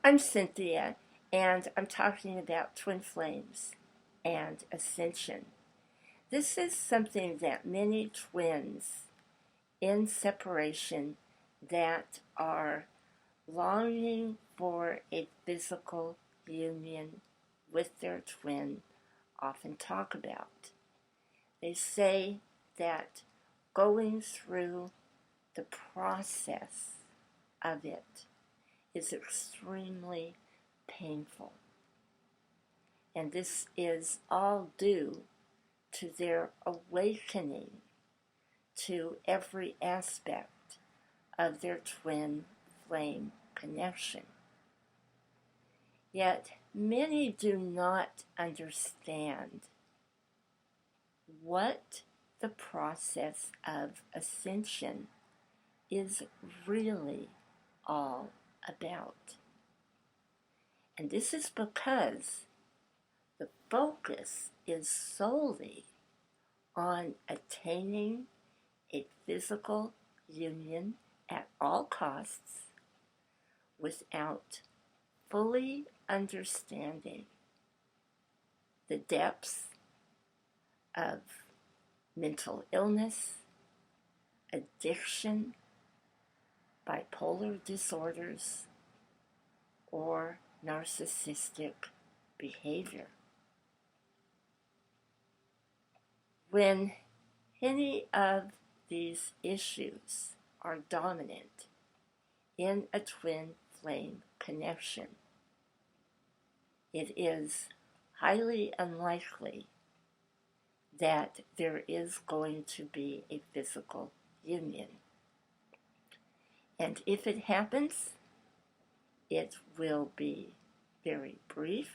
I'm Cynthia, and I'm talking about twin flames and ascension. This is something that many twins in separation that are longing for a physical union with their twin often talk about. They say that going through the process of it is extremely painful. And this is all due to their awakening to every aspect of their twin flame connection. Yet many do not understand what the process of ascension is really all about. And this is because the focus is solely on attaining a physical union at all costs without fully understanding the depths of mental illness, addiction, bipolar disorders, or narcissistic behavior. When any of these issues are dominant in a twin flame connection, it is highly unlikely that there is going to be a physical union. And if it happens, it will be very brief,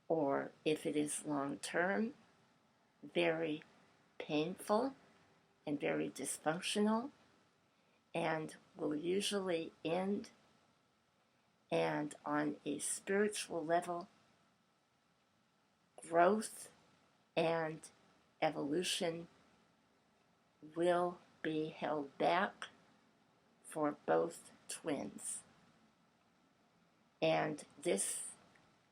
or if it is long term, very painful and very dysfunctional, and will usually end, and on a spiritual level, growth and evolution will be held back for both twins. And this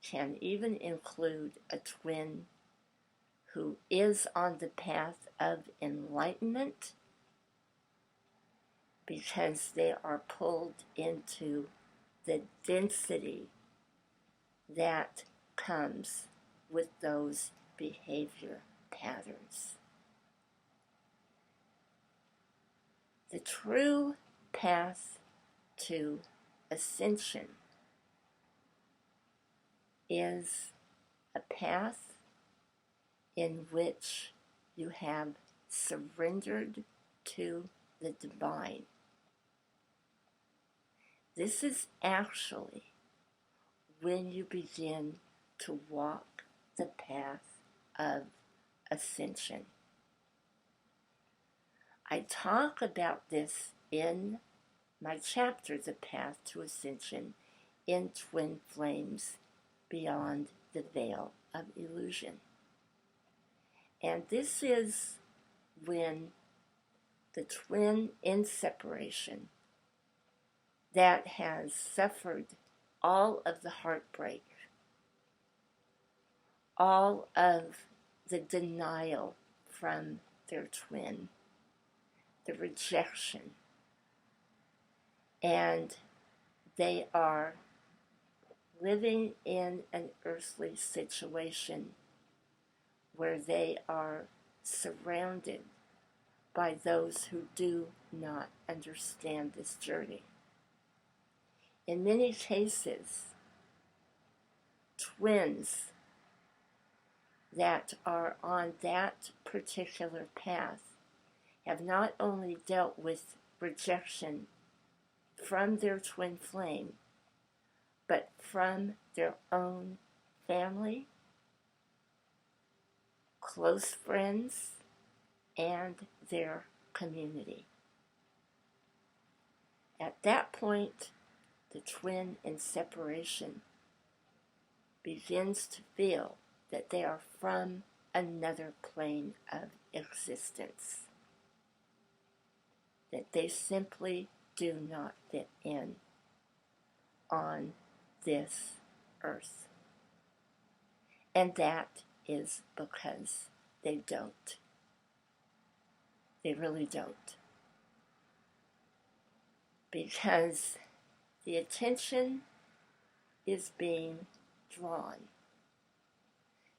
can even include a twin who is on the path of enlightenment because they are pulled into the density that comes with those behavior patterns. The true path to ascension is a path in which you have surrendered to the divine. This is actually when you begin to walk the path of ascension. I talk about this in my chapter, The Path to Ascension, in Twin Flames Beyond the Veil of Illusion. And this is when the twin in separation that has suffered all of the heartbreak, all of the denial from their twin, the rejection, and they are living in an earthly situation where they are surrounded by those who do not understand this journey. In many cases, twins that are on that particular path have not only dealt with rejection from their twin flame, but from their own family, close friends, and their community. At that point, the twin in separation begins to feel that they are from another plane of existence, that they simply do not fit in, on this earth. And that is because they don't. They really don't. Because the attention is being drawn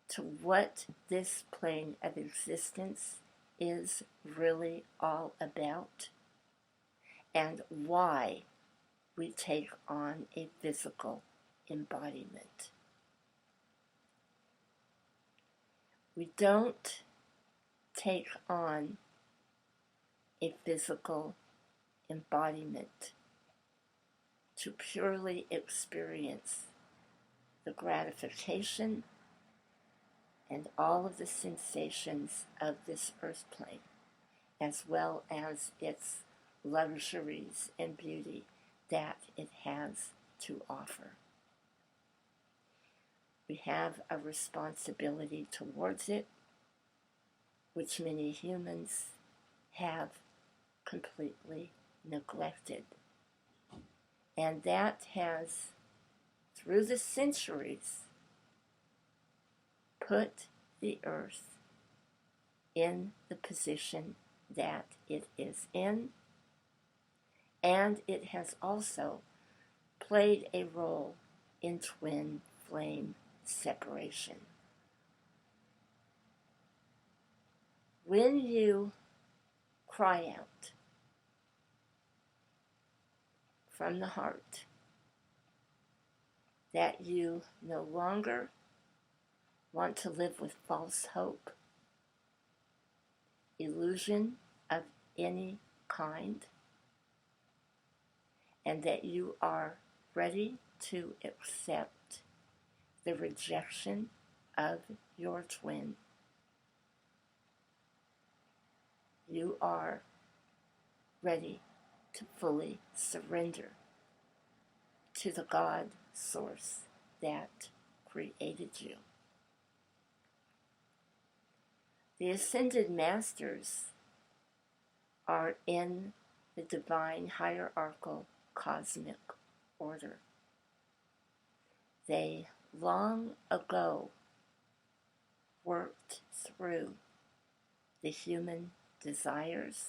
to what this plane of existence is really all about and why we take on a physical embodiment. We don't take on a physical embodiment to purely experience the gratification and all of the sensations of this earth plane, as well as its luxuries and beauty that it has to offer. We have a responsibility towards it, which many humans have completely neglected. And that has, through the centuries, put the earth in the position that it is in, and it has also played a role in twin flame separation. When you cry out from the heart that you no longer want to live with false hope, illusion of any kind, and that you are ready to accept the rejection of your twin, you are ready to fully surrender to the God source that created you. The ascended masters are in the divine hierarchical cosmic order. They long ago worked through the human desires,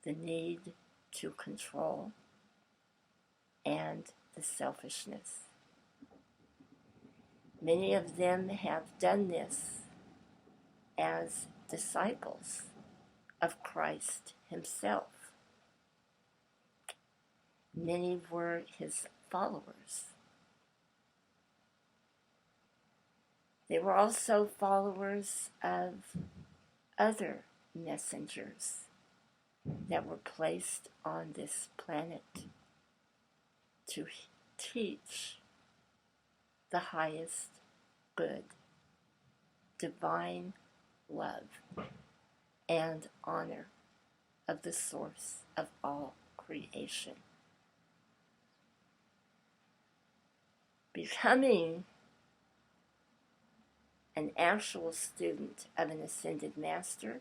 the need to control, and the selfishness. Many of them have done this as disciples of Christ himself. Many were his followers. They were also followers of other messengers that were placed on this planet to teach the highest good, divine love, and honor of the source of all creation. Becoming an actual student of an ascended master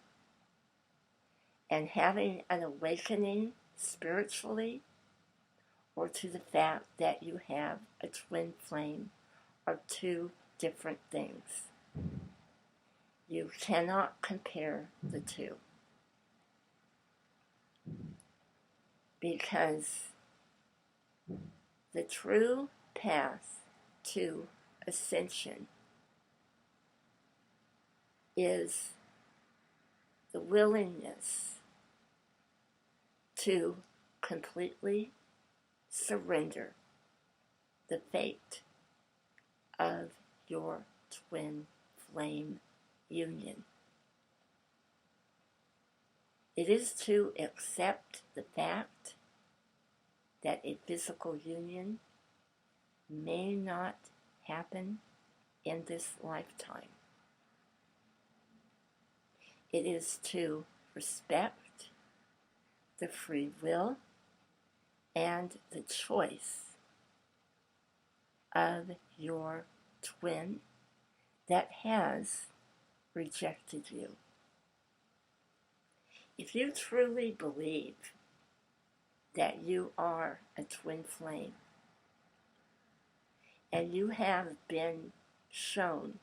and having an awakening spiritually or to the fact that you have a twin flame are two different things. You cannot compare the two, because the true path to ascension is the willingness to completely surrender the fate of your twin flame union. It is to accept the fact that a physical union may not happen in this lifetime. It is to respect the free will and the choice of your twin that has rejected you. If you truly believe that you are a twin flame. And you have been shown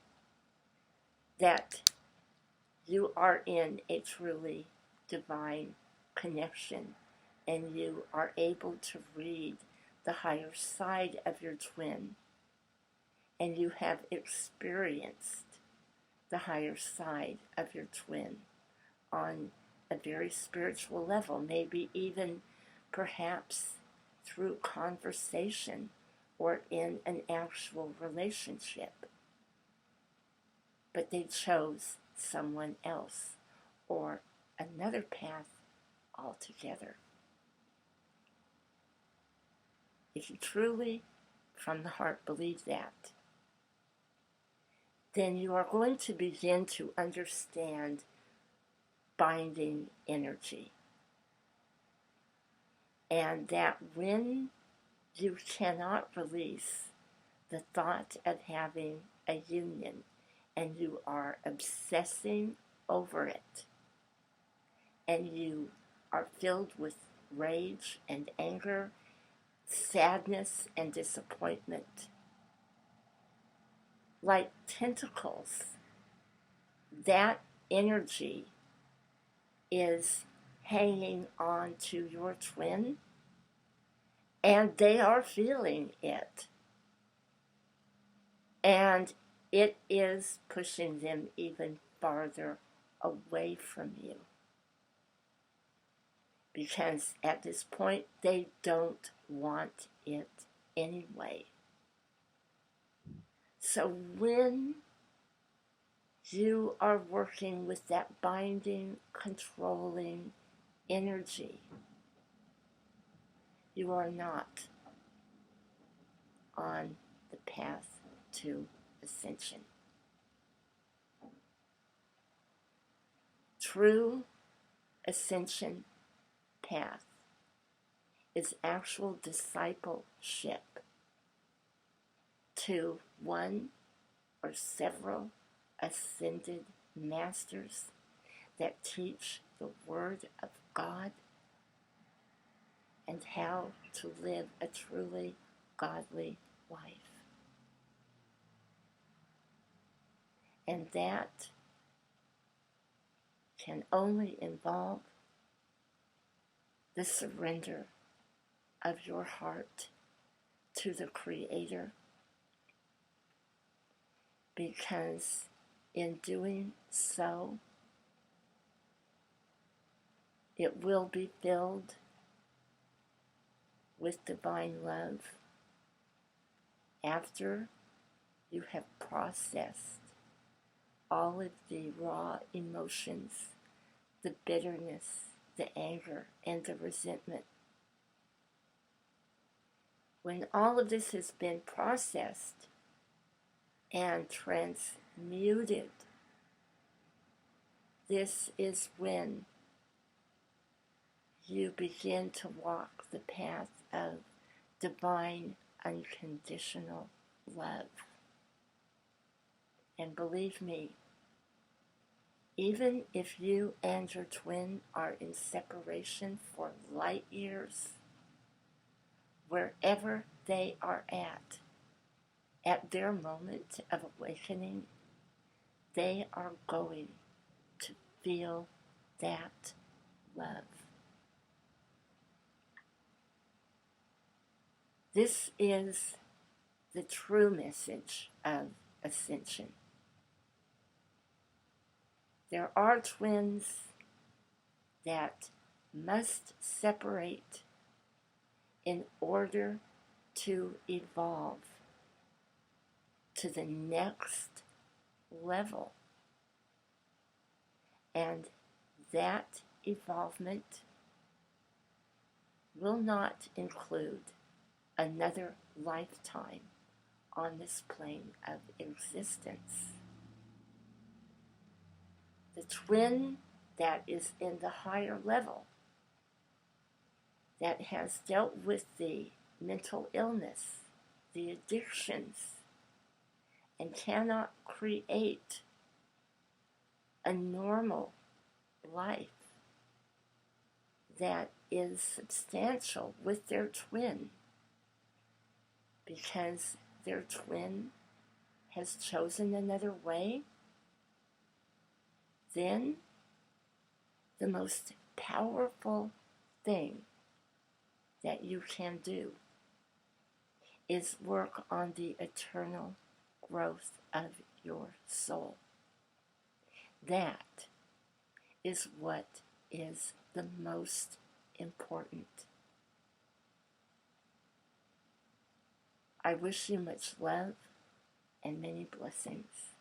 that you are in a truly divine connection, and you are able to read the higher side of your twin, and you have experienced the higher side of your twin on a very spiritual level, maybe even perhaps through conversation or in an actual relationship. But they chose someone else or another path altogether. If you truly, from the heart, believe that, then you are going to begin to understand binding energy. And that when you cannot release the thought of having a union and you are obsessing over it, and you are filled with rage and anger, sadness and disappointment, like tentacles, that energy is hanging on to your twin, and they are feeling it. And it is pushing them even farther away from you. Because at this point, they don't want it anyway. So when you are working with that binding, controlling energy, you are not on the path to ascension. True ascension path is actual discipleship to one or several ascended masters that teach the Word of God and how to live a truly godly life. And that can only involve the surrender of your heart to the Creator, because in doing so, it will be filled with divine love after you have processed all of the raw emotions, the bitterness, the anger, and the resentment. When all of this has been processed and transmuted, this is when you begin to walk the path of divine, unconditional love. And believe me, even if you and your twin are in separation for light years, wherever they are at their moment of awakening, they are going to feel that love. This is the true message of ascension. There are twins that must separate in order to evolve to the next level. And that evolvement will not include another lifetime on this plane of existence. The twin that is in the higher level, that has dealt with the mental illness, the addictions, and cannot create a normal life, that is substantial with their twin, because their twin has chosen another way, then the most powerful thing that you can do is work on the eternal growth of your soul. That is what is the most important. I wish you much love and many blessings.